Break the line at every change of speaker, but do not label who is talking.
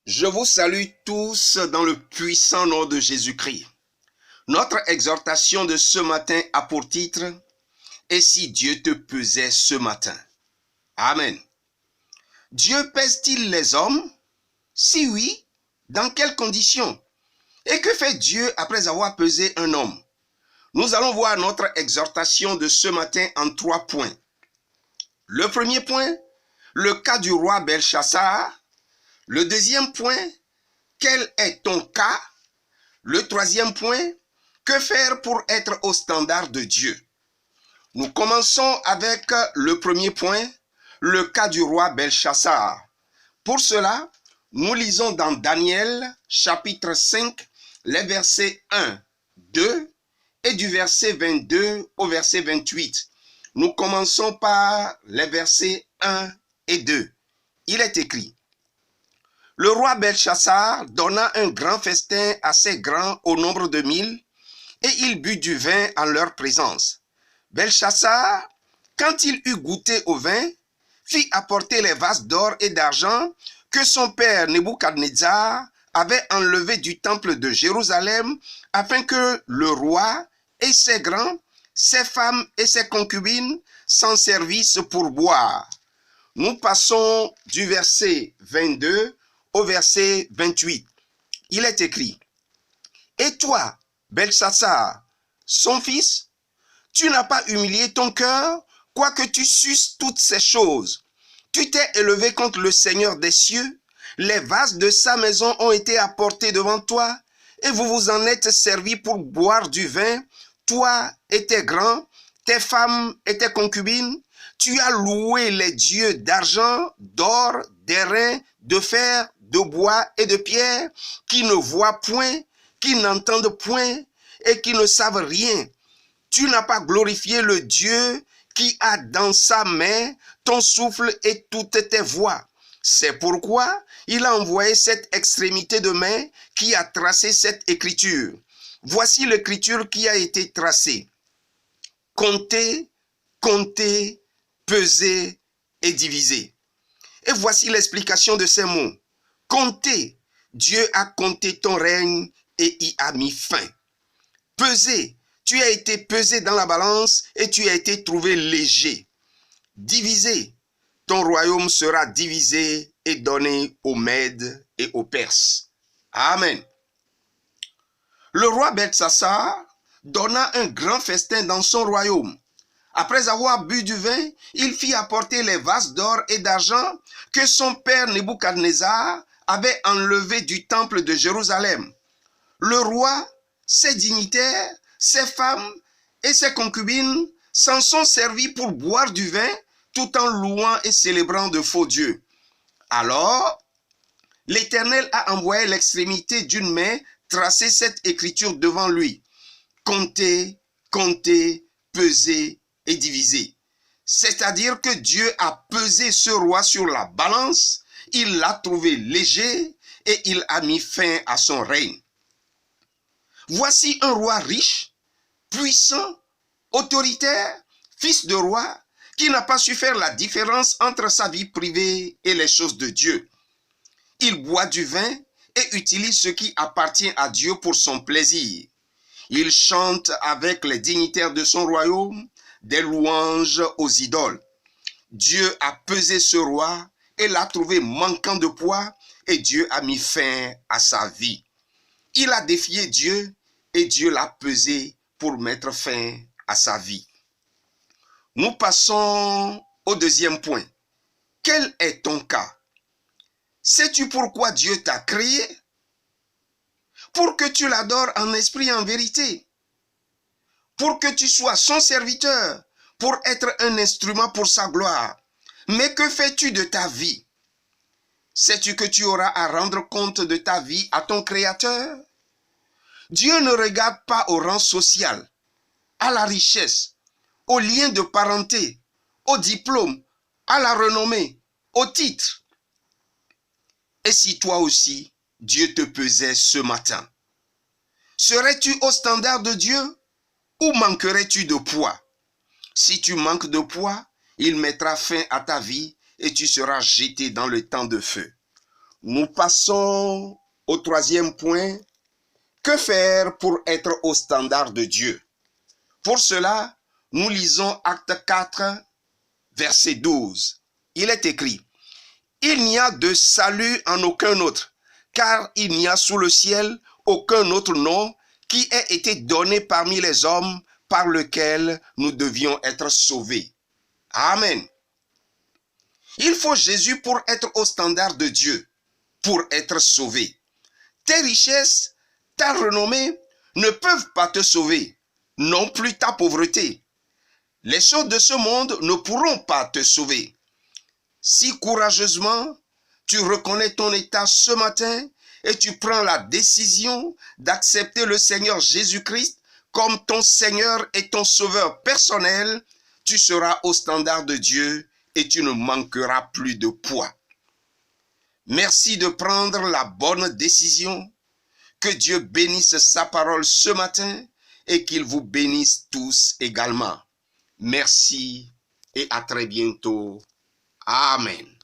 Je vous salue tous dans le puissant nom de Jésus-Christ. Notre exhortation de ce matin a pour titre « Et si Dieu te pesait ce matin ?» Amen. Dieu pèse-t-il les hommes? Si oui, dans quelles conditions? Et que fait Dieu après avoir pesé un homme? Nous allons voir notre exhortation de ce matin en 3 points. Le premier point, le cas du roi Belchassar. Le deuxième point, quel est ton cas? Le troisième point, que faire pour être au standard de Dieu? Nous commençons avec le premier point, le cas du roi Belchassar. Pour cela, nous lisons dans Daniel chapitre 5, les versets 1, 2 et du verset 22 au verset 28. Nous commençons par les versets 1 et 2. Il est écrit: Le roi Belchassar donna un grand festin assez grand au nombre de 1000, et il but du vin en leur présence. Belchassar, quand il eut goûté au vin, fit apporter les vases d'or et d'argent que son père Nebuchadnezzar avait enlevés du temple de Jérusalem, afin que le roi et ses grands, ses femmes et ses concubines s'en servissent pour boire. Nous passons du verset 22 au verset 28. Il est écrit: Et toi, Belchassar, son fils, tu n'as pas humilié ton cœur, quoique tu susses toutes ces choses. Tu t'es élevé contre le Seigneur des cieux, les vases de sa maison ont été apportés devant toi, et vous vous en êtes servis pour boire du vin, toi et tes grands, tes femmes et tes concubines. Tu as loué les dieux d'argent, d'or, d'airain, de fer, de bois et de pierre, qui ne voient point, qui n'entendent point et qui ne savent rien. Tu n'as pas glorifié le Dieu qui a dans sa main ton souffle et toutes tes voies. C'est pourquoi il a envoyé cette extrémité de main qui a tracé cette écriture. Voici l'écriture qui a été tracée. Comptez, comptez, pesez et divisez. Et voici l'explication de ces mots. Comptez, Dieu a compté ton règne et y a mis fin. Pesez, tu as été pesé dans la balance et tu as été trouvé léger. Divisez, ton royaume sera divisé et donné aux Mèdes et aux Perses. Amen. Le roi Belchassar donna un grand festin dans son royaume. Après avoir bu du vin, il fit apporter les vases d'or et d'argent que son père Nebuchadnezzar avait enlevés du temple de Jérusalem. Le roi, ses dignitaires, ses femmes et ses concubines s'en sont servis pour boire du vin tout en louant et célébrant de faux dieux. Alors, l'Éternel a envoyé l'extrémité d'une main tracer cette écriture devant lui. Comptez, comptez, pesez et divisez. C'est-à-dire que Dieu a pesé ce roi sur la balance, il l'a trouvé léger et il a mis fin à son règne. Voici un roi riche, puissant, autoritaire, fils de roi, qui n'a pas su faire la différence entre sa vie privée et les choses de Dieu. Il boit du vin et utilise ce qui appartient à Dieu pour son plaisir. Il chante avec les dignitaires de son royaume des louanges aux idoles. Dieu a pesé ce roi et l'a trouvé manquant de poids et Dieu a mis fin à sa vie. Il a défié Dieu et Dieu l'a pesé pour mettre fin à sa vie. Nous passons au deuxième point. Quel est ton cas? Sais-tu pourquoi Dieu t'a créé? Pour que tu l'adores en esprit et en vérité. Pour que tu sois son serviteur, pour être un instrument pour sa gloire. Mais que fais-tu de ta vie? Sais-tu que tu auras à rendre compte de ta vie à ton Créateur? Dieu ne regarde pas au rang social, à la richesse, au lien de parenté, au diplôme, à la renommée, au titre. Et si toi aussi, Dieu te pesait ce matin? Serais-tu au standard de Dieu ou manquerais-tu de poids? Si tu manques de poids, il mettra fin à ta vie et tu seras jeté dans le temps de feu. Nous passons au troisième point. Que faire pour être au standard de Dieu? Pour cela, nous lisons Acte 4, verset 12. Il est écrit: il n'y a de salut en aucun autre, car il n'y a sous le ciel aucun autre nom qui ait été donné parmi les hommes par lequel nous devions être sauvés. Amen. Il faut Jésus pour être au standard de Dieu, pour être sauvé. Tes richesses, ta renommée ne peuvent pas te sauver, non plus ta pauvreté. Les choses de ce monde ne pourront pas te sauver. Si courageusement, tu reconnais ton état ce matin et tu prends la décision d'accepter le Seigneur Jésus-Christ comme ton Seigneur et ton Sauveur personnel, tu seras au standard de Dieu et tu ne manqueras plus de poids. Merci de prendre la bonne décision. Que Dieu bénisse sa parole ce matin et qu'il vous bénisse tous également. Merci et à très bientôt. Amen.